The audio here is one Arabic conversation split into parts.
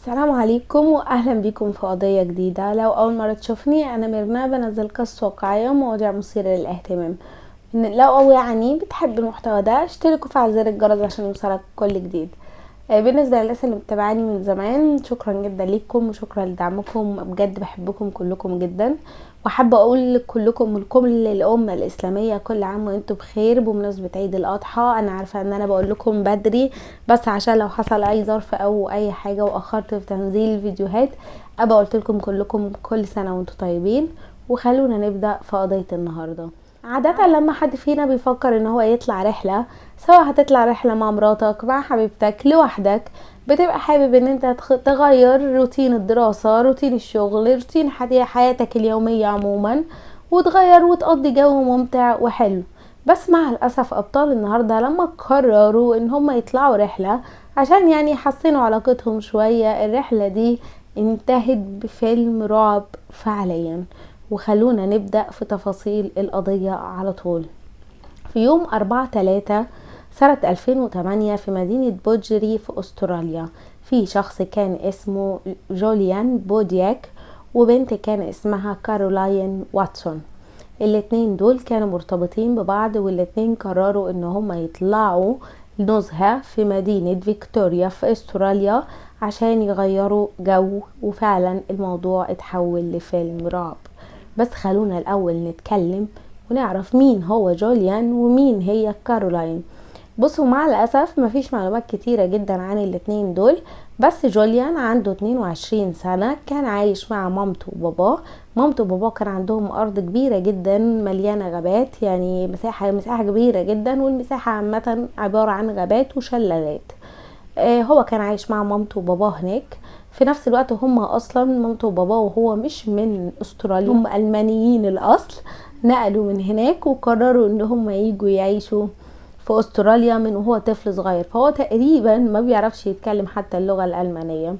السلام عليكم واهلا بكم في قضية جديدة. لو اول مرة تشوفني انا ميرنا، بنزل قصص واقعية ومواضيع مثيرة للاهتمام. لو يعني بتحب المحتوى ده اشتركوا وفعل زر الجرس عشان يوصلك كل جديد. بالنسبة للناس اللي متابعاني من زمان، شكرا جدا ليكم وشكرا لدعمكم، بجد بحبكم كلكم جدا. وحابة اقول لكلكم لكل الامة الاسلامية كل عام وانتم بخير بمناسبة عيد الاضحى. انا عارفة ان انا بقول لكم بدري، بس عشان لو حصل اي ظرف او اي حاجة واخرت في تنزيل الفيديوهات ابقى قلت لكم كلكم كل سنة وانتم طيبين. وخلونا نبدأ في قضية النهاردة. عادة لما حد فينا بيفكر ان هو يطلع رحلة، سواء هتطلع رحلة مع مراتك، مع حبيبتك، لوحدك، بتبقى حابب ان انت تغير روتين الدراسة، روتين الشغل، روتين حياتك اليومية عموما، وتغير وتقضي جو ممتع وحلو. بس مع الأسف أبطال النهاردة لما قرروا ان هم يطلعوا رحلة عشان يعني يحسنوا علاقتهم شوية، الرحلة دي انتهت بفيلم رعب فعليا. وخلونا نبدأ في تفاصيل القضية على طول. في يوم 4/3 سنة 2008 في مدينة بوجري في أستراليا، في شخص كان اسمه جوليان بودياك وبنت كان اسمها كارولاين واتسون. الاتنين دول كانوا مرتبطين ببعض، والاتنين قرروا ان هم يطلعوا نزهة في مدينة فيكتوريا في استراليا عشان يغيروا جو. وفعلا الموضوع اتحول لفيلم رعب. بس خلونا الاول نتكلم ونعرف مين هو جوليان ومين هي كارولاين. بصوا، مع الأسف مفيش معلومات كتيرة جدا عن الاتنين دول. بس جوليان عنده 22 سنة، كان عايش مع مامته وباباه. مامته وباباه كان عندهم أرض كبيرة جدا مليانة غابات، يعني مساحة كبيرة جدا، والمساحة عامة عبارة عن غابات وشلالات. هو كان عايش مع مامته وباباه هناك. في نفس الوقت هم اصلا مامته وباباه وهو مش من استراليا، هم المانيين الاصل، نقلوا من هناك وقرروا ان هم ييجوا يعيشوا في استراليا من وهو طفل صغير، فهو تقريبا ما بيعرفش يتكلم حتى اللغة الألمانية.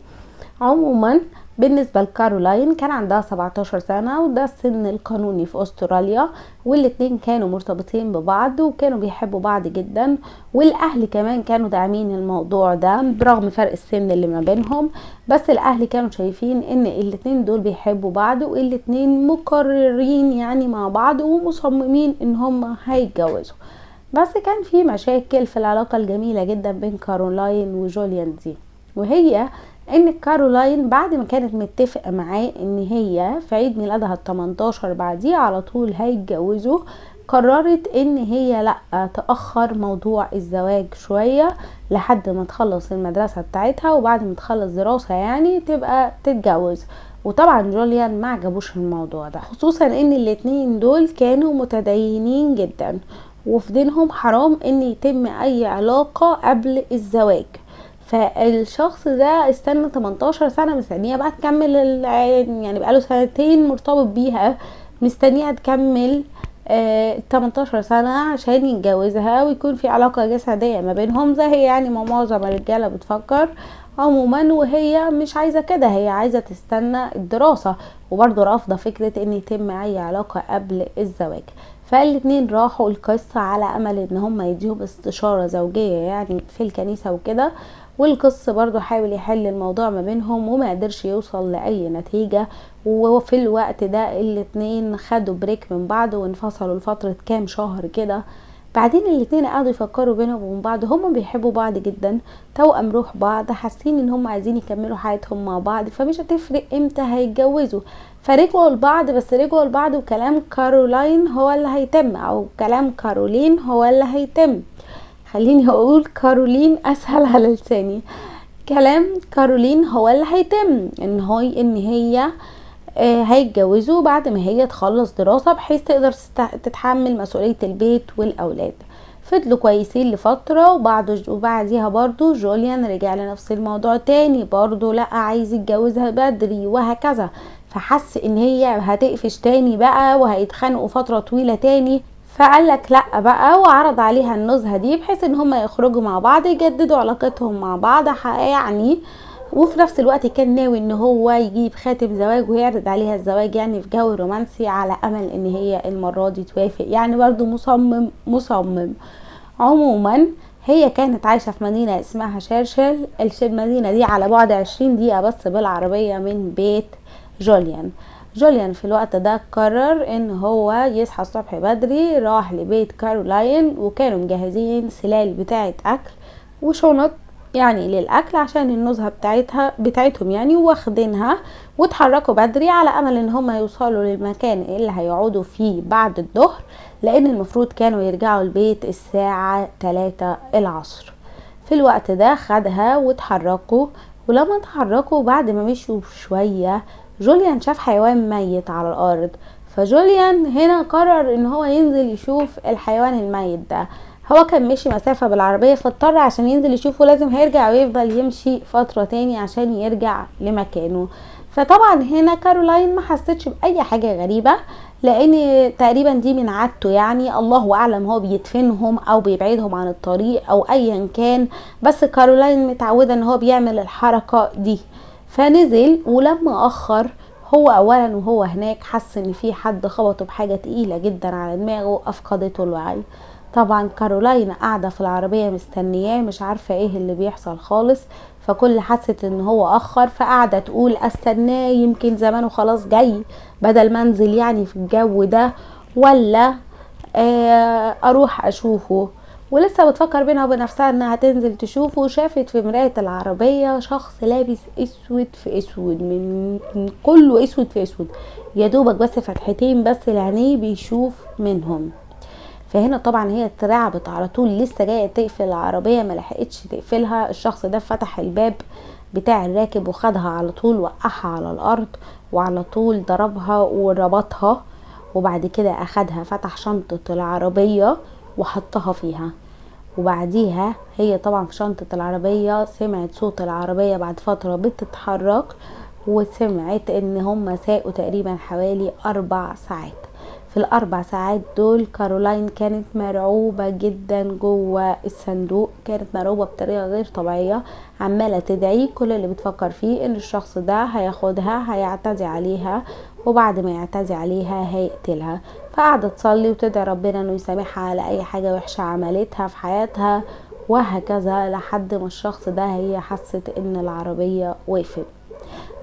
عموما بالنسبة لكارولاين كان عندها 17 سنة، وده السن القانوني في استراليا. والاتنين كانوا مرتبطين ببعض وكانوا بيحبوا بعض جدا، والاهل كمان كانوا داعمين الموضوع ده برغم فرق السن اللي ما بينهم. بس الاهل كانوا شايفين ان الاتنين دول بيحبوا بعض، والاتنين مقررين يعني مع بعض ومصممين ان هم هيتجوزوا. بس كان في مشاكل في العلاقة الجميلة جدا بين كارولاين وجوليان دي، وهي ان كارولاين بعد ما كانت متفقة معاه ان هي في عيد ميلادها ال18 بعديه على طول هيتجوزوا، قررت ان هي لا تأخر موضوع الزواج شوية لحد ما تخلص المدرسة بتاعتها، وبعد ما تخلص دراسة يعني تبقى تتجوز. وطبعا جوليان ما عجبوش الموضوع ده، خصوصا ان الاتنين دول كانوا متدينين جدا، وفي دينهم حرام ان يتم اي علاقة قبل الزواج. فالشخص ده استنى 18 سنة مستنية بقى تكمل يعني بقاله سنتين مرتبط بيها، مستنية تكمل 18 سنة عشان يتجوزها ويكون في علاقة جسدية ما بينهم، زي يعني ما معظم الرجالة بتفكر عموما. وهي مش عايزة كده، هي عايزة تستنى الدراسة، وبرضه رافضة فكرة ان يتم اي علاقة قبل الزواج. فالاتنين راحوا القصة على امل ان هم يديهم استشارة زوجية يعني في الكنيسة وكده، والقصة برضو حاول يحل الموضوع ما بينهم وما قدرش يوصل لأي نتيجة. وفي الوقت ده الاتنين خدوا بريك من بعض وانفصلوا لفترة كام شهر كده. بعدين الاتنين قعدوا يفكروا بينهم وبين بعض، هما بيحبوا بعض جدا، توأم روح بعض، حاسين ان هما عايزين يكملوا حياتهم مع بعض، فمش هتفرق امتى هيتجوزوا. فرجعوا لبعض، بس رجعوا لبعض وكلام كارولاين هو اللي هيتم، او كلام كارولين هو اللي هيتم. خليني اقول كارولين اسهل على لساني. كلام كارولين هو اللي هيتم، ان هي هيتجوزوا بعد ما هي تخلص دراسة بحيث تقدر تتحمل مسؤولية البيت والاولاد. فضلوا كويسين لفترة، وبعديها برضو جوليان رجع لنفس الموضوع تاني، برضو لا عايز يتجوزها بدري وهكذا. فحس ان هي هتقفش تاني بقى وهيتخانقوا فترة طويلة تاني، فقال لك لا بقى، وعرض عليها النزهة دي بحيث ان هم يخرجوا مع بعض يجددوا علاقتهم مع بعض يعني. وفي نفس الوقت كان ناوي ان هو يجيب خاتم زواج ويعرض عليها الزواج يعني في جو رومانسي، على امل ان هي المرة دي توافق، يعني برضو مصمم. عموما هي كانت عايشة في مدينة اسمها شيرشل. المدينة دي على بعد 20 دقيقة بس بالعربية من بيت جوليان. جوليان في الوقت ده قرر ان هو يصحى الصبح بدري، راح لبيت كارولاين وكانوا مجهزين سلال بتاعة اكل وشنط يعني للاكل عشان النزهة بتاعتهم يعني، واخدينها واتحركوا بدري على امل ان هم يوصلوا للمكان اللي هيقعدوا فيه بعد الظهر، لان المفروض كانوا يرجعوا البيت الساعة 3 العصر. في الوقت ده خدها واتحركوا، ولما اتحركوا بعد ما مشوا شوية جوليان شاف حيوان ميت على الارض. فجوليان هنا قرر ان هو ينزل يشوف الحيوان الميت ده. هو كان مشي مسافة بالعربية فاضطر عشان ينزل يشوفه لازم هيرجع ويفضل يمشي فترة تاني عشان يرجع لمكانه. فطبعا هنا كارولاين ما حسيتش بأي حاجة غريبة، لان تقريبا دي من عادته يعني، الله اعلم هو بيدفنهم او بيبعدهم عن الطريق او ايا كان، بس كارولاين متعودة ان هو بيعمل الحركة دي. فنزل، ولما اخر هو اولا وهو هناك حس ان في حد خبطه بحاجة تقيلة جدا على دماغه افقدته الوعي. طبعا كارولاين قاعدة في العربية مستنياه مش عارفة ايه اللي بيحصل خالص، فكل حست ان هو اخر فقاعدة تقول استناه يمكن زمانه خلاص جاي، بدل ما انزل يعني في الجو ده، ولا اروح اشوفه. ولسه بتفكر بينها وبين نفسها انها تنزل تشوفه، شافت في مراية العربية شخص لابس اسود في اسود، من كله اسود في اسود، يا دوبك بس فتحتين بس لعينيه بيشوف منهم. فهنا طبعا هي اترعبت على طول، لسه جايه تقفل العربيه ما لحقتش تقفلها، الشخص ده فتح الباب بتاع الراكب وخدها على طول وقعها على الارض، وعلى طول ضربها وربطها، وبعد كده اخدها فتح شنطه العربيه وحطها فيها. وبعديها هي طبعا في شنطه العربيه سمعت صوت العربيه بعد فتره بتتحرك، وسمعت ان هم ساقوا تقريبا حوالي 4 ساعات. في ال4 ساعات دول كارولاين كانت مرعوبة جدا جوه الصندوق، كانت مرعوبة بطريقة غير طبيعية، عمالة تدعي، كل اللي بتفكر فيه ان الشخص ده هياخدها هيعتدي عليها، وبعد ما يعتدي عليها هيقتلها. فقعدت تصلي وتدعي ربنا انه يسامحها على اي حاجة وحشة عملتها في حياتها، وهكذا لحد ما الشخص ده هي حست ان العربية وقفت.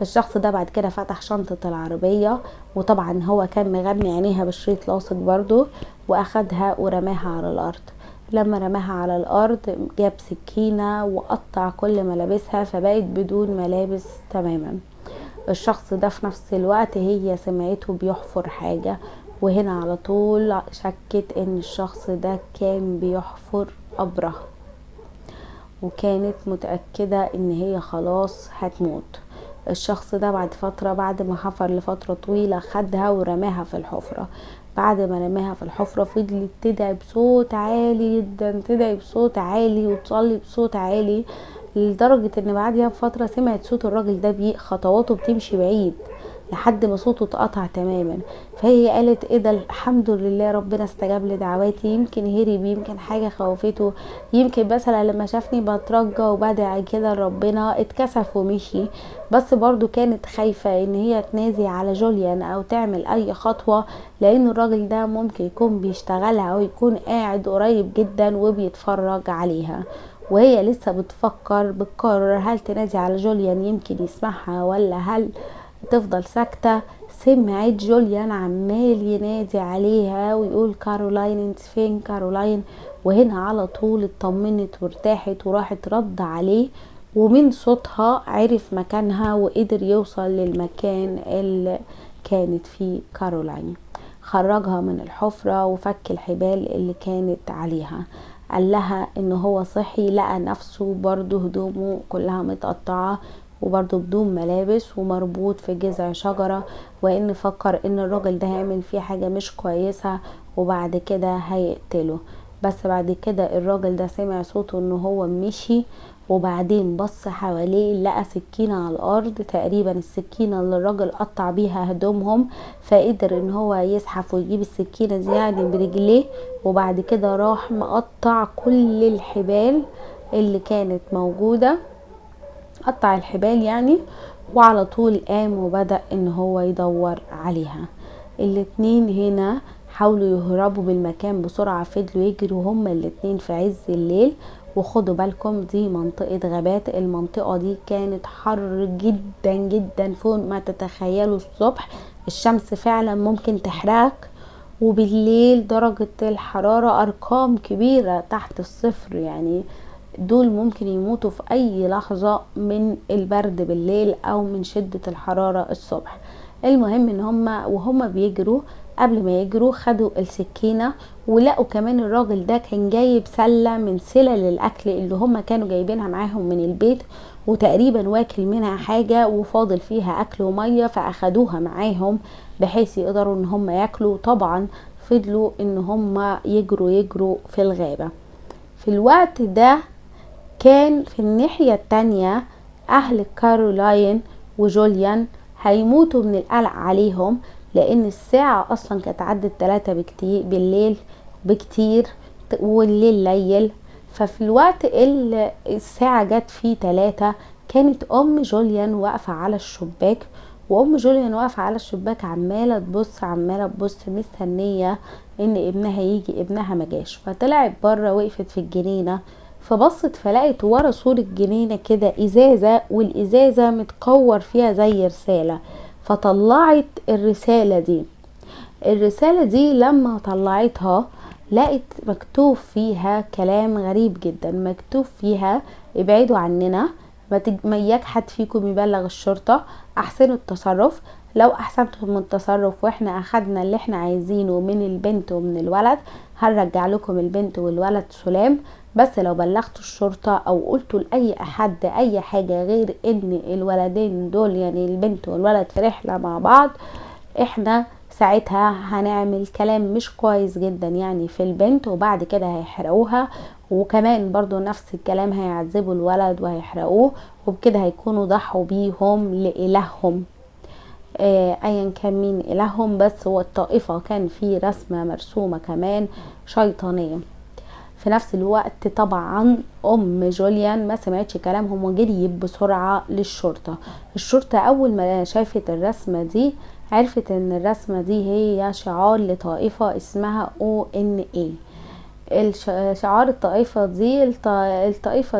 الشخص ده بعد كده فتح شنطة العربية، وطبعا هو كان مغمي عينيها بشريط لاصق برضو، واخدها ورماها على الارض. لما رماها على الارض جاب سكينة وقطع كل ملابسها فبقت بدون ملابس تماما. الشخص ده في نفس الوقت هي سمعته بيحفر حاجة، وهنا على طول شكت ان الشخص ده كان بيحفر قبرها، وكانت متأكدة ان هي خلاص هتموت. الشخص ده بعد فترة، بعد ما حفر لفترة طويلة، خدها ورماها في الحفرة. بعد ما رماها في الحفرة فضلت تدعي بصوت عالي جدا، تدعي بصوت عالي وتصلي بصوت عالي، لدرجة ان بعدها بفترة سمعت صوت الراجل ده خطواته بتمشي بعيد لحد ما صوته اتقطع تماما. فهي قالت ايه ده، الحمد لله ربنا استجاب لدعواتي، يمكن هرب، يمكن حاجة خوفته، يمكن مثلا لما شافني بترجى وبدعي كده ربنا اتكسف ومشي. بس برضو كانت خايفة ان هي تنازي على جوليان او تعمل اي خطوة، لان الراجل ده ممكن يكون بيشتغلها او يكون قاعد قريب جدا وبيتفرج عليها. وهي لسه بتقرر هل تنازي على جوليان يمكن يسمعها ولا هل تفضل ساكتة. سمعت جوليان عمال ينادي عليها ويقول كارولاين انت فين كارولاين، وهنا على طول اطمنت وارتاحت وراحت رد عليه، ومن صوتها عرف مكانها وقدر يوصل للمكان اللي كانت فيه كارولاين. خرجها من الحفرة وفك الحبال اللي كانت عليها، قال لها ان هو صحي لقى نفسه برضو هدومه كلها متقطعة وبرضو بدون ملابس ومربوط في جذع شجرة، وان فكر ان الراجل ده هيعمل فيه حاجة مش كويسة وبعد كده هيقتله. بس بعد كده الراجل ده سمع صوته ان هو مشي، وبعدين بص حواليه لقى سكينة على الارض، تقريبا السكينة اللي الراجل قطع بيها هدومهم، فقدر ان هو يزحف ويجيب السكينة دي يعني برجليه، وبعد كده راح مقطع كل الحبال اللي كانت موجودة، قطع الحبال يعني، وعلى طول قام وبدأ ان هو يدور عليها. الاتنين هنا حاولوا يهربوا بالمكان بسرعة، فضلوا يجروا هما الاتنين في عز الليل، وخدوا بالكم دي منطقة غابات، المنطقة دي كانت حر جدا جدا فوق ما تتخيلوا. الصبح الشمس فعلا ممكن تحرقك، وبالليل درجة الحرارة ارقام كبيرة تحت الصفر، يعني دول ممكن يموتوا في اي لحظة من البرد بالليل او من شدة الحرارة الصبح. المهم ان وهم بيجروا، قبل ما يجروا خدوا السكينة، ولقوا كمان الراجل ده كان جايب سلة من سلل الاكل اللي هم كانوا جايبينها معاهم من البيت، وتقريبا واكل منها حاجة وفاضل فيها اكل ومية، فاخدوها معاهم بحيث يقدروا ان هم ياكلوا. طبعا فضلوا ان هم يجروا في الغابة. في الوقت ده كان في الناحية التانية اهل كارولاين وجوليان هيموتوا من القلق عليهم، لان الساعة اصلا كانت عدت 3 بكتير بالليل بكتير، والليل ليل. ففي الوقت اللي الساعة جت فيه 3 كانت ام جوليان واقفة على الشباك، وام جوليان واقفة على الشباك عمالة تبص مستنية ان ابنها يجي. ابنها مجاش، فطلعت بره وقفت في الجنينة، فبصت فلقت ورا سور الجنينة كده ازازة، والازازة متكور فيها زي رسالة. فطلعت الرسالة دي لما طلعتها لقت مكتوب فيها كلام غريب جدا. مكتوب فيها ابعدوا عننا، ما اياك حد فيكم يبلغ الشرطة، احسنوا التصرف، لو احسنتم التصرف واحنا اخدنا اللي احنا عايزينه من البنت ومن الولد هنرجع لكم البنت والولد سلام. بس لو بلغتوا الشرطة او قلتوا لاي احد اي حاجة غير ان الولدين دول يعني البنت والولد في رحلة مع بعض، احنا ساعتها هنعمل كلام مش كويس جدا يعني في البنت، وبعد كده هيحرقوها، وكمان برضو نفس الكلام هيعذبوا الولد وهيحرقوه، وبكده هيكونوا ضحوا بيهم لإلههم. ايا كان مين إلههم، بس هو الطائفة كان في رسمة مرسومة كمان شيطانية. في نفس الوقت طبعا ام جوليان ما سمعتش كلامهم وجريت بسرعة للشرطة. الشرطة اول ما شافت الرسمة دي عرفت ان الرسمة دي هي شعار لطائفة اسمها ONA. شعار الطائفة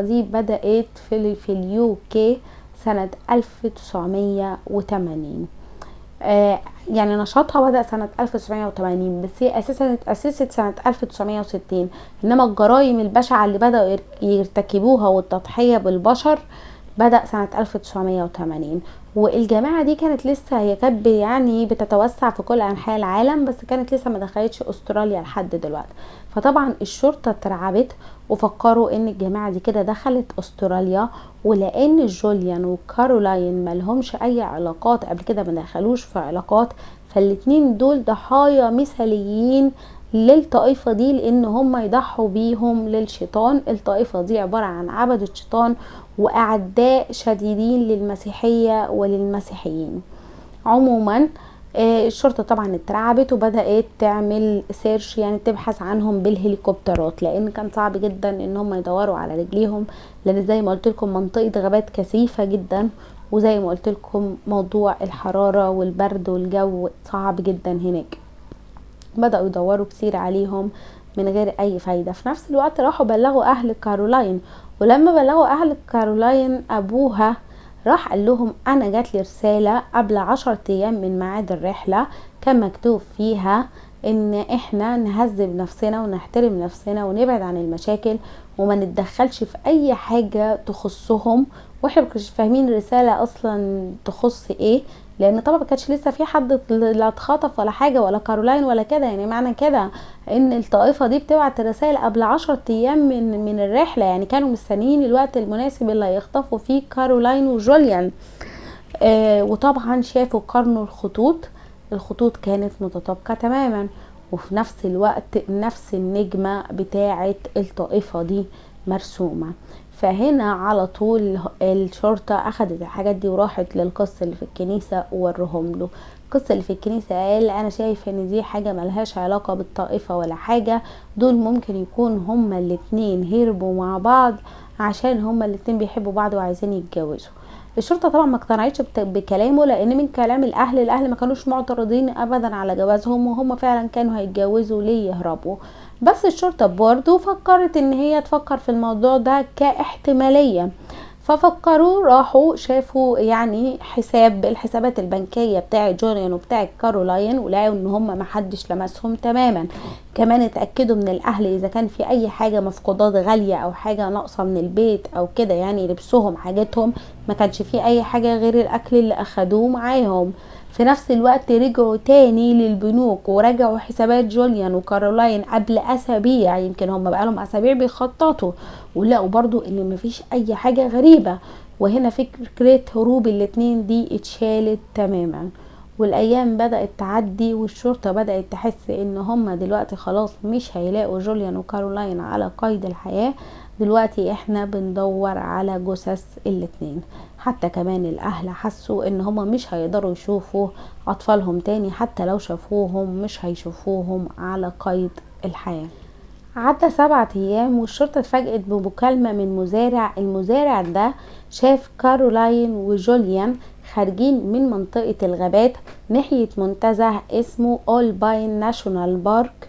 دي بدأت في اليو كي سنة 1980. يعني نشاطها بدأ سنة 1980، بس هي اساسا اتأسست سنة 1960. انما الجرائم البشعة اللي بدأوا يرتكبوها والتضحية بالبشر بدأ سنة 1980. والجماعة دي كانت لسه هي كانت يعني بتتوسع في كل انحاء العالم، بس كانت لسه ما دخلتش استراليا لحد دلوقتي. فطبعا الشرطة اترعبت وفكروا ان الجماعة دي كده دخلت استراليا، ولان جوليان وكارولاين مالهمش اي علاقات قبل كده، ما دخلوش في علاقات، فالاتنين دول ضحايا مثاليين للطائفة دي، لان هم يضحوا بيهم للشيطان. الطائفة دي عبارة عن عبدة شيطان واعداء شديدين للمسيحية وللمسيحيين عموما. الشرطة طبعا اترعبت وبدأت تعمل سيرش، يعني تبحث عنهم بالهليكوبترات، لان كان صعب جدا ان هم يدوروا على رجليهم، لان زي ما قلت لكم منطقة غابات كثيفة جدا، وزي ما قلت لكم موضوع الحرارة والبرد والجو صعب جدا هناك. بدأوا يدوروا كتير عليهم من غير اي فايدة. في نفس الوقت راحوا بلغوا اهل كارولاين، ولما بلغوا اهل كارولاين ابوها راح قال لهم انا جات لي رسالة قبل 10 ايام من ميعاد الرحلة كان مكتوب فيها ان احنا نهذب نفسنا ونحترم نفسنا ونبعد عن المشاكل وما نتدخلش في اي حاجة تخصهم. واحنا مكناش فاهمين الرسالة اصلا تخص ايه، لان طبعا ما كانش لسه في حد لا اتخطف ولا حاجة ولا كارولاين ولا كده. يعني معنى كده ان الطائفة دي بتبعت رسائل قبل 10 ايام من الرحلة، يعني كانوا مستنيين الوقت المناسب اللي هيخطفوا فيه كارولاين وجوليان. وطبعا شافوا قرنوا الخطوط كانت متطابقة تماما، وفي نفس الوقت نفس النجمة بتاعة الطائفة دي مرسومة. فهنا على طول الشرطة اخدت الحاجات دي وراحت للقس اللي في الكنيسة وورهم له. القس اللي في الكنيسة قال انا شايف ان دي حاجة ملهاش علاقة بالطائفة ولا حاجة، دول ممكن يكون هما الاتنين هربوا مع بعض عشان هما الاتنين بيحبوا بعض وعايزين يتجوزوا. الشرطة طبعا ما اقتنعتش بكلامه، لان من كلام الاهل ما كانوش معترضين ابدا على جوازهم، وهم فعلا كانوا هيتجوزوا ليه يهربوا. بس الشرطة برضو فكرت ان هي تفكر في الموضوع ده كاحتمالية، ففكروا راحوا شافوا يعني الحسابات البنكية بتاعة جوليان وبتاعة كارولاين، ولقوا ان هم محدش لمسهم تماما. كمان اتأكدوا من الاهل اذا كان في اي حاجة مفقودات غالية او حاجة ناقصة من البيت او كده، يعني لبسهم حاجتهم ما كانش في اي حاجة غير الاكل اللي اخدوه معاهم. في نفس الوقت رجعوا تاني للبنوك وراجعوا حسابات جوليان وكارولاين قبل اسابيع، يمكن هم بقالهم اسابيع بيخططوا، ولقوا برضو ان مفيش اي حاجة غريبة. وهنا فكرة هروب الاتنين دي اتشالت تماما. والايام بدأت تعدي والشرطة بدأت تحس ان هم دلوقتي خلاص مش هيلاقوا جوليان وكارولاين على قيد الحياة، دلوقتي احنا بندور على جثث الاتنين. حتى كمان الاهل حسوا ان هما مش هيقدروا يشوفوا اطفالهم تاني، حتى لو شافوهم مش هيشوفوهم على قيد الحياة. عدى 7 ايام والشرطة اتفاجئت بمكالمة من مزارع. المزارع ده شاف كارولاين وجوليان خارجين من منطقة الغابات ناحية منتزه اسمه اول باين ناشونال بارك.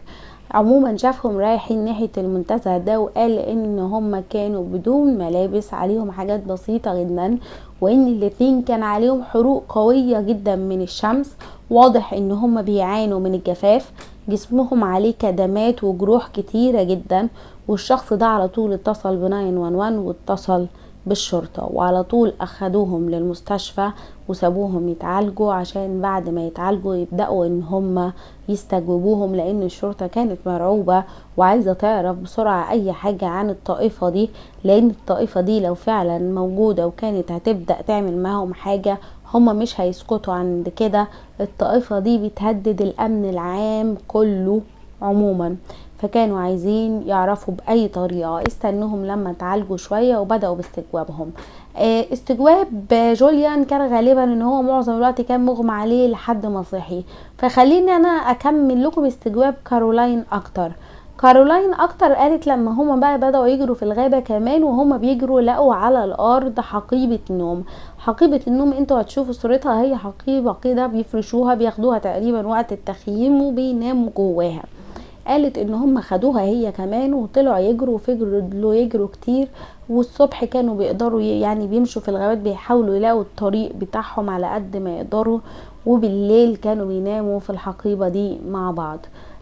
عموما شافهم رايحين ناحية المنتزه ده، وقال ان هم كانوا بدون ملابس، عليهم حاجات بسيطة جدا، وان الاتنين كان عليهم حروق قوية جدا من الشمس، واضح ان هم بيعانوا من الجفاف، جسمهم عليه كدمات وجروح كتيرة جدا. والشخص ده على طول اتصل ب 911 واتصل بالشرطة، وعلى طول اخدوهم للمستشفى وسابوهم يتعالجوا، عشان بعد ما يتعالجوا يبدأوا ان هم يستجوبوهم، لان الشرطة كانت مرعوبة وعايزة تعرف بسرعة اي حاجة عن الطائفة دي، لان الطائفة دي لو فعلا موجودة وكانت هتبدأ تعمل معهم حاجة هما مش هيسكتوا عند كده. الطائفة دي بتهدد الامن العام كله عموما، فكانوا عايزين يعرفوا بأي طريقة. استنوهم لما تعالجوا شوية وبدأوا باستجوابهم. استجواب جوليان كان غالبا ان هو معظم الوقت كان مغمى عليه لحد ما صحي، فخليني انا اكمل لكم استجواب كارولاين اكتر. كارولاين اكتر قالت لما هما بقى بدأوا يجروا في الغابة كمان، وهما بيجروا لقوا على الارض حقيبة نوم. حقيبة النوم انتوا هتشوفوا صورتها، هي حقيبة كده بيفرشوها، بياخدوها تقريبا وقت التخييم وبيناموا جواها. قالت ان هم خدوها هي كمان وطلعوا يجروا وفجروا يجروا كتير، والصبح كانوا بيقدروا يعني بيمشوا في الغابات بيحاولوا يلاقوا الطريق بتاعهم على قد ما يقدروا، وبالليل كانوا بيناموا في الحقيبة دي مع بعض.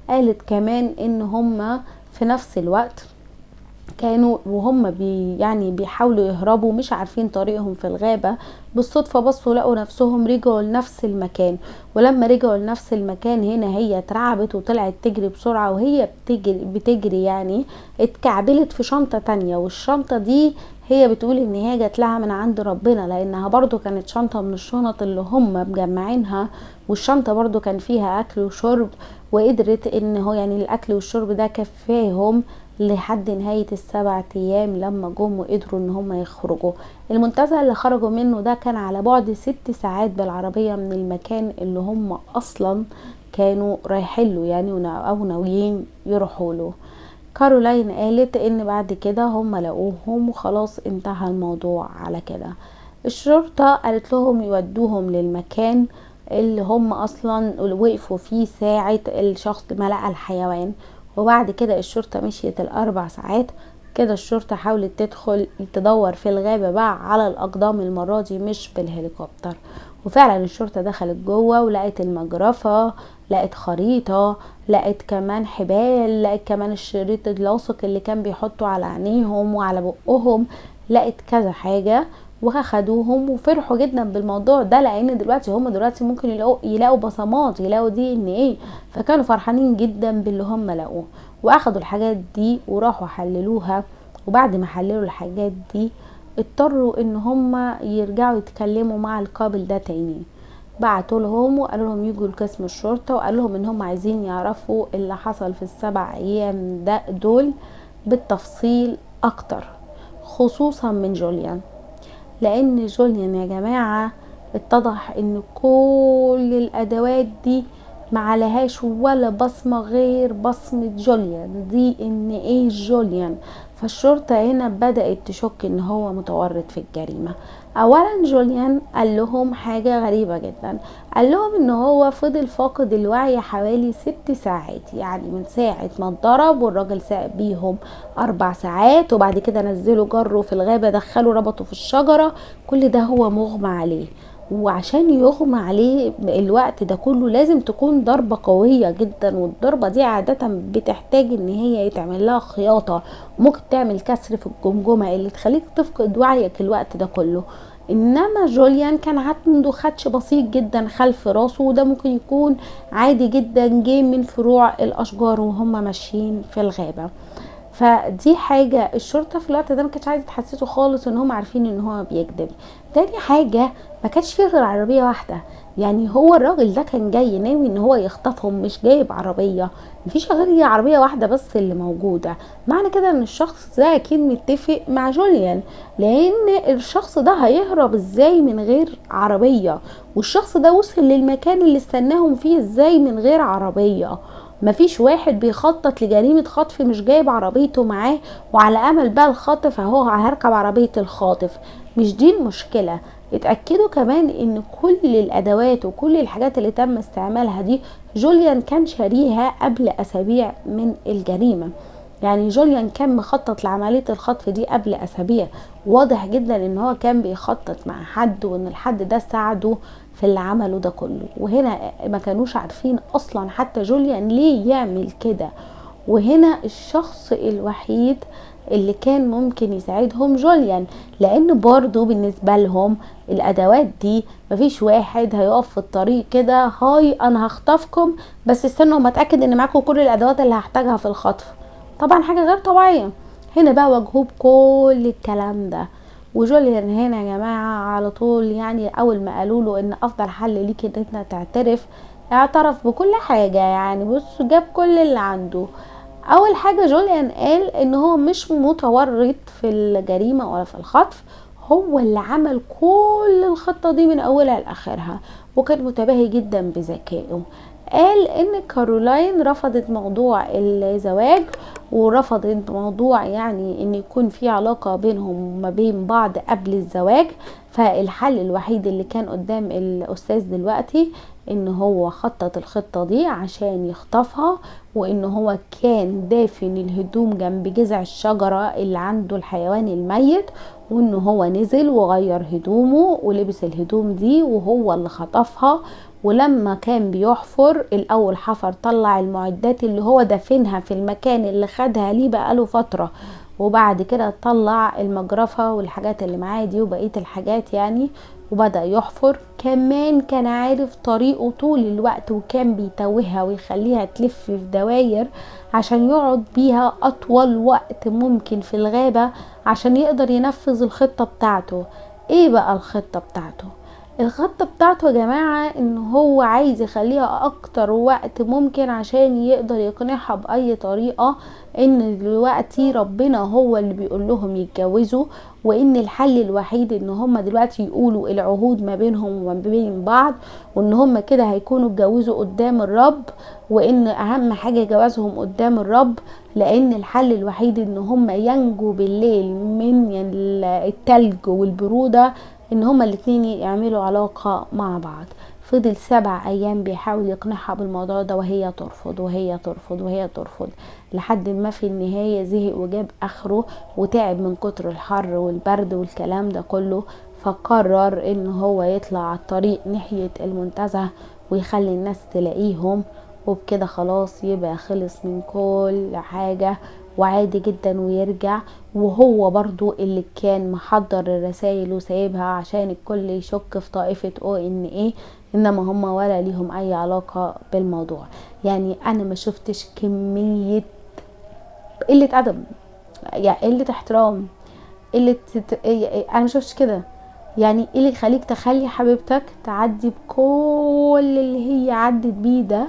قالت كمان ان هم في نفس الوقت كانوا وهم يعني بيحاولوا يهربوا مش عارفين طريقهم في الغابة، بالصدفة بصوا لقوا نفسهم رجعوا لنفس المكان. ولما رجعوا لنفس المكان هنا هي اترعبت وطلعت تجري بسرعة، وهي بتجري يعني اتكعبلت في شنطة تانية، والشنطة دي هي بتقول ان هي جات لها من عند ربنا، لانها برضو كانت شنطة من الشنط اللي هم مجمعينها، والشنطة برضو كان فيها اكل وشرب، وقدرت ان هو يعني الاكل والشرب ده كفاهم لحد نهاية ال7 ايام لما جم وقدروا ان هم يخرجوا. المنتزه اللي خرجوا منه ده كان على بعد 6 ساعات بالعربية من المكان اللي هم اصلا كانوا رايحين له يعني او ناويين يروحوا له. كارولاين قالت ان بعد كده هم لقوهم وخلاص انتهى الموضوع على كده. الشرطة قالت لهم يودوهم للمكان اللي هم اصلا وقفوا فيه ساعة الشخص ما لقى الحيوان. وبعد كده الشرطة مشيت ال4 ساعات كده. الشرطة حاولت تدخل تدور في الغابة بقى على الأقدام المرة دي مش بالهليكوبتر، وفعلا الشرطة دخلت جوه ولقت المجرفة، لقت خريطة، لقت كمان حبال، لقت كمان الشريط اللاصق اللي كان بيحطوا على عينيهم وعلى بقهم، لقت كذا حاجة. واخدوهم وفرحوا جدا بالموضوع ده، لان دلوقتي هم ممكن يلاقوا بصمات، يلاقوا DNA، فكانوا فرحانين جدا باللي هم لقوه. واخدوا الحاجات دي وراحوا حللوها، وبعد ما حللوا الحاجات دي اضطروا ان هم يرجعوا يتكلموا مع القابل ده تاني. بعتوا لهم وقالوا لهم يجوا لقسم الشرطة، وقالوا لهم ان هم عايزين يعرفوا اللي حصل في ال7 ايام دول بالتفصيل اكتر، خصوصا من جوليان. لان جوليان يا جماعة اتضح ان كل الادوات دي معلهاش ولا بصمة غير بصمة جوليان، DNA جوليان. فالشرطة هنا بدأت تشك ان هو متورط في الجريمة. اولا جوليان قال لهم حاجة غريبة جدا، قال لهم ان هو فضل فاقد الوعي حوالي 6 ساعات، يعني من ساعة ما اتضرب والراجل ساق بيهم 4 ساعات، وبعد كده نزلوا جره في الغابة، دخلوا ربطوا في الشجرة، كل ده هو مغمى عليه. وعشان يغمى عليه الوقت ده كله لازم تكون ضربة قوية جدا، والضربة دي عادة بتحتاج ان هي يتعمل لها خياطة، ممكن تعمل كسر في الجمجمة اللي تخليك تفقد وعيك الوقت ده كله. انما جوليان كان عنده خدش بسيط جدا خلف راسه، وده ممكن يكون عادي جدا جاي من فروع الاشجار وهم ماشيين في الغابة. فدي حاجة الشرطة في الوقت ده ما كانتش عايزة تحسسه خالص ان هم عارفين ان هو بيكذب. تاني حاجة، ما كانش فيه غير عربية واحدة، يعني هو الراجل ده كان جاي ناوي ان هو يخطفهم، مش جايب عربية، مفيش غير عربية واحدة بس اللي موجودة. معنى كده ان الشخص ده اكيد متفق مع جوليان، لان الشخص ده هيهرب ازاي من غير عربية؟ والشخص ده وصل للمكان اللي استناهم فيه ازاي من غير عربية؟ مفيش واحد بيخطط لجريمة خطف مش جايب عربيته معاه وعلى امل بقى الخاطف اهو هركب عربية الخاطف. مش دي المشكلة، اتأكدوا كمان ان كل الادوات وكل الحاجات اللي تم استعمالها دي جوليان كان شاريها قبل اسابيع من الجريمة. يعني جوليان كان مخطط لعملية الخطف دي قبل اسابيع، واضح جدا ان هو كان بيخطط مع حد وان الحد ده ساعده في اللي عمله ده كله. وهنا ما كانوش عارفين اصلا حتى جوليان ليه يعمل كده. وهنا الشخص الوحيد اللي كان ممكن يساعدهم جوليان، لان برضو بالنسبة لهم الادوات دي مفيش واحد هيقف في الطريق كده هاي انا هخطفكم بس استنوا ما اتاكد ان معاكم كل الادوات اللي هحتاجها في الخطف. طبعا حاجة غير طبيعية. هنا بقى واجهوه بكل الكلام ده. وجوليان هنا يا جماعة على طول، يعني اول ما قالوا له ان افضل حل ليك ان انت تعترف، اعترف بكل حاجة. يعني بص جاب كل اللي عنده. اول حاجة جوليان قال ان هو مش متورط في الجريمة ولا في الخطف، هو اللي عمل كل الخطة دي من اولها لاخرها، وكان متباهي جدا بذكائه. قال ان كارولاين رفضت موضوع الزواج، ورفضت موضوع يعني ان يكون في علاقة بينهم وما بين بعض قبل الزواج. فالحل الوحيد اللي كان قدام الاستاذ دلوقتي ان هو خطط الخطة دي عشان يخطفها، وان هو كان دافن الهدوم جنب جذع الشجرة اللي عنده الحيوان الميت، وان هو نزل وغير هدومه ولبس الهدوم دي وهو اللي خطفها. ولما كان بيحفر الاول حفر طلع المعدات اللي هو دفنها في المكان اللي خدها ليه بقاله فترة، وبعد كده طلع المجرفة والحاجات اللي معاه دي وبقية الحاجات يعني، وبدأ يحفر. كمان كان عارف طريقه طول الوقت وكان بيتوهها ويخليها تلف في دواير عشان يقعد بيها اطول وقت ممكن في الغابة عشان يقدر ينفذ الخطة بتاعته. ايه بقى الخطة بتاعته؟ الخطة بتاعته يا جماعة ان هو عايز يخليها اكتر وقت ممكن عشان يقدر يقنعها باي طريقة ان دلوقتي ربنا هو اللي بيقول لهم يتجوزوا، وان الحل الوحيد ان هم دلوقتي يقولوا العهود ما بينهم وما بين بعض، وان هم كده هيكونوا اتجوزوا قدام الرب، وان اهم حاجة جوازهم قدام الرب، لان الحل الوحيد ان هم ينجوا بالليل من التلج والبرودة ان هما الاتنين يعملوا علاقة مع بعض. فضل 7 ايام بيحاول يقنعها بالموضوع ده وهي ترفض وهي ترفض وهي ترفض، لحد ما في النهاية زهق وجاب اخره وتعب من كتر الحر والبرد والكلام ده كله. فقرر ان هو يطلع على الطريق ناحية المنتزه ويخلي الناس تلاقيهم، وبكده خلاص يبقى خلص من كل حاجة وعادي جدا ويرجع. وهو برضو اللي كان محضر الرسائل وسايبها عشان الكل يشك في طائفة ONA، انما هم ولا ليهم اي علاقة بالموضوع. يعني انا ما شفتش كمية قلة ادب، يعني قلة احترام، انا ما شفتش كده. يعني ايه اللي يخليك تخلي حبيبتك تعدي بكل اللي هي عدت بيه ده،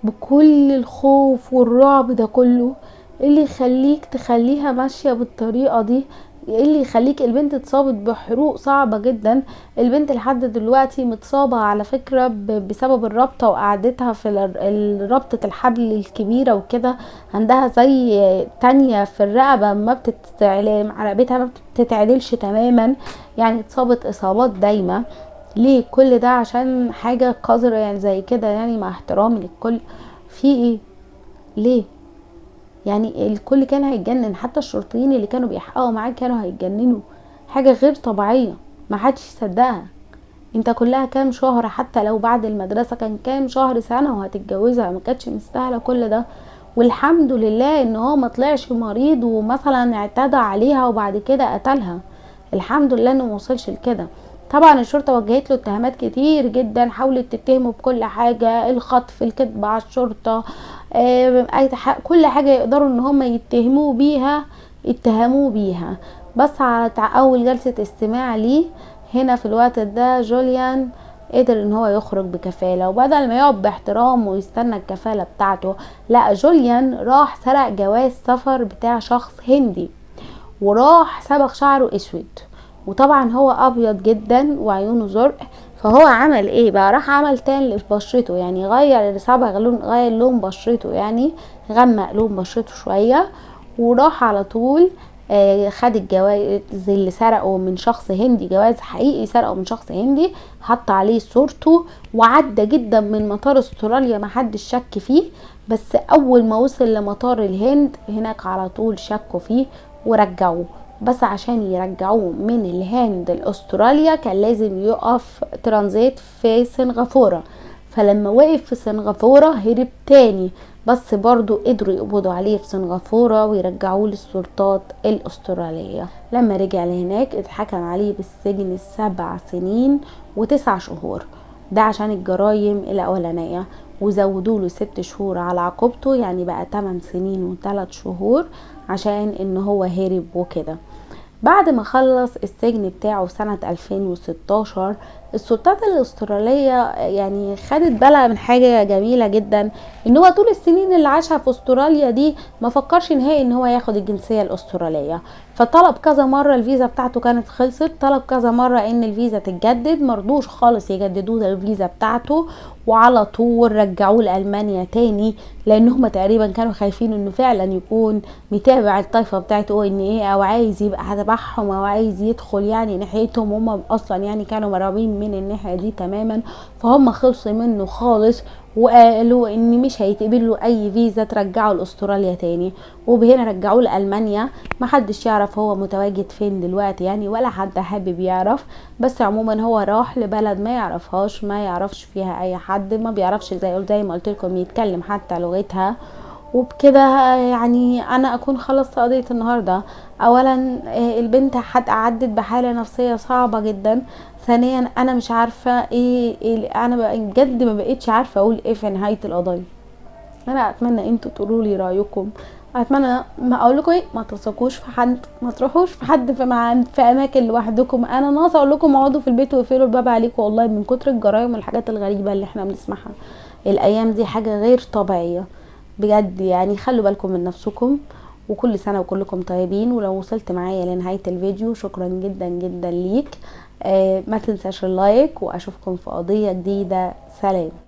بكل الخوف والرعب ده كله؟ اللي يخليك تخليها ماشية بالطريقة دي؟ ايه اللي يخليك البنت اتصابت بحروق صعبة جدا. البنت لحد دلوقتي متصابة على فكرة بسبب الرابطة وقعدتها في رابطة الحبل الكبيرة وكده. عندها زي تانية في الرقبة ما بتتعلم، رقبتها ما بتتعدلش تماما، يعني اتصابت اصابات دايمة. ليه كل ده؟ عشان حاجة قذرة يعني زي كده، يعني مع احترامي للكل. في ايه؟ ليه؟ يعني الكل كان هيتجنن، حتى الشرطيين اللي كانوا بيحققوا معاك كانوا هيتجننوا. حاجة غير طبيعية، ما حدش يصدقها. انت كلها كام شهر، حتى لو بعد المدرسة كان كام شهر، سنة وهتتجوزها، ما كانتش مستاهلة كل ده. والحمد لله ان هو ما طلعش مريض ومثلا اعتدى عليها وبعد كده قتلها. الحمد لله انه موصلش لكده. طبعا الشرطة وجهت له اتهامات كتير جدا، حاولت تتهمه بكل حاجة، الخطف، الكذب على الشرطة، كل حاجة يقدروا ان هم يتهموه بيها اتهموه بيها. بس على اول جلسة استماع ليه هنا في الوقت ده جوليان قدر ان هو يخرج بكفالة، وبدل ما يقعد باحترام ويستنى الكفالة بتاعته، لا، جوليان راح سرق جواز سفر بتاع شخص هندي، وراح صبغ شعره اسود، وطبعا هو ابيض جدا وعيونه زرق. فهو عمل ايه بقى؟ راح عمل تاني لبشرته، يعني غير لون بشرته، يعني غمق لون بشرته شوية، وراح على طول خد الجواز اللي سرقه من شخص هندي، جواز حقيقي سرقه من شخص هندي، حط عليه صورته، وعدى جدا من مطار استراليا ما حدش شك فيه. بس اول ما وصل لمطار الهند هناك على طول شكوا فيه ورجعوه. بس عشان يرجعوه من الهند لاستراليا كان لازم يقف ترانزيت في سنغافورة. فلما وقف في سنغافورة هرب تاني، بس برضو قدروا يقبضوا عليه في سنغافورة ويرجعوه للسلطات الاسترالية. لما رجع لهناك اتحكم عليه بالسجن 7 سنين و9 شهور، ده عشان الجرايم الاولانية، وزودوا له 6 شهور على عقوبته، يعني بقى 8 سنين و3 شهور عشان ان هو هرب وكده. بعد ما خلص السجن بتاعه سنة 2016 السلطات الاسترالية يعني خدت بالها من حاجة جميلة جدا، ان هو طول السنين اللي عاشها في استراليا دي ما فكرش نهائي ان هو ياخد الجنسية الاسترالية. فطلب كذا مرة، الفيزا بتاعته كانت خلصت، طلب كذا مرة ان الفيزا تتجدد، مرضوش خالص يجددوا الفيزا بتاعته، وعلى طول رجعوه لألمانيا تاني، لان هم تقريبا كانوا خايفين انه فعلا يكون متابع الطائفة بتاعته ان ايه، او عايز يبقى تبعهم، او عايز يدخل يعني ناحيتهم. هم اصلا يعني كانوا مرعوبين من الناحية دي تماما، فهم خلصوا منه خالص، وقالوا ان مش هيتقبل له اي فيزا ترجعه لاستراليا تاني. وبهنا رجعوه لألمانيا. محدش يعرف هو متواجد فين دلوقتي يعني، ولا حد حابب يعرف. بس عموما هو راح لبلد ما يعرفهاش، ما يعرفش فيها اي حد، ما بيعرفش زي ما قلت لكم يتكلم حتى لغتها. وبكده يعني انا اكون خلصت قضية النهاردة. اولا البنت عدت بحالة نفسية صعبة جدا. ثانيا انا مش عارفة إيه انا بجد ما بقيتش عارفة اقول ايه في نهاية القضية. انا اتمنى انتوا تقولوا لي رايكم. اتمنى ما اقول لكم ايه، ما تثقوش في حد، ما تروحوش في حد في اماكن لوحدكم. انا ناقصه اقول لكم اقعدوا في البيت واقفلوا الباب عليكم، والله من كتر الجرايم والحاجات الغريبه اللي احنا بنسمعها الايام دي حاجه غير طبيعيه بجد. يعني خلوا بالكم من نفسكم، وكل سنه وكلكم طيبين. ولو وصلت معايا لنهايه الفيديو شكرا جدا جدا ليك. ما تنساش اللايك، واشوفكم في قضيه جديده. سلام.